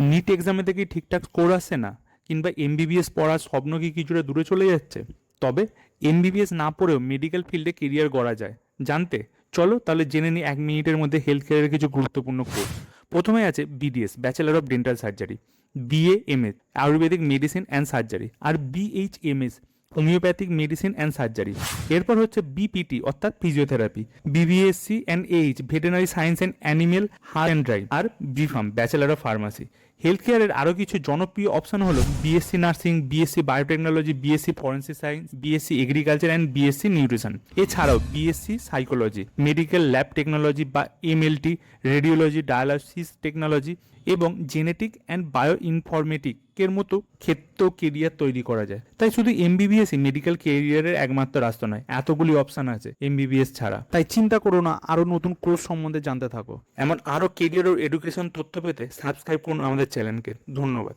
NEET এক্সামে থেকে ঠিকঠাক স্কোর আসছে না, কিংবা এমবিবিএস পড়ার স্বপ্ন কি কিছুটা দূরে চলে যাচ্ছে? তবে এমবিবিএস না পড়েও মেডিকেল ফিল্ডে কেরিয়ার গড়া যায় জানতে? চলো তাহলে জেনে নিই 1 মিনিটের মধ্যে হেলথ কেয়ারের কিছু গুরুত্বপূর্ণ কোর্স। প্রথমে আছে BDS, bachelor of dental surgery, BAMS ayurvedic medicine and surgery, আর BHMS homeopathic medicine and surgery. এরপর হচ্ছে বিপিটি অর্থাৎ physiotherapy, BVSc and H veterinary science and animal husbandry, আর B Pharm bachelor of pharmacy. Health কেয়ারের আরও কিছু জনপ্রিয় option হলো BSc nursing, BSc biotechnology, BSc forensic science, BSc agriculture and BSc nutrition. এছাড়াও BSc psychology, medical lab technology বা MLT, radiology, dialysis technology এবং genetic and bio ইনফরমেটিকের মতো ক্ষেত্র কেরিয়ার তৈরি করা যায়। তাই শুধু এমবিবিএসই মেডিকেল কেরিয়ারের একমাত্র রাস্তা নয়, এতগুলি অপশন আছে এমবিবিএস ছাড়া। তাই চিন্তা করো না, আরও নতুন কোর্স সম্বন্ধে জানতে থাকো। এমন আরও কেরিয়ার ও এডুকেশন তথ্য পেতে সাবস্ক্রাইব করুন আমাদের চ্যানেলকে। ধন্যবাদ।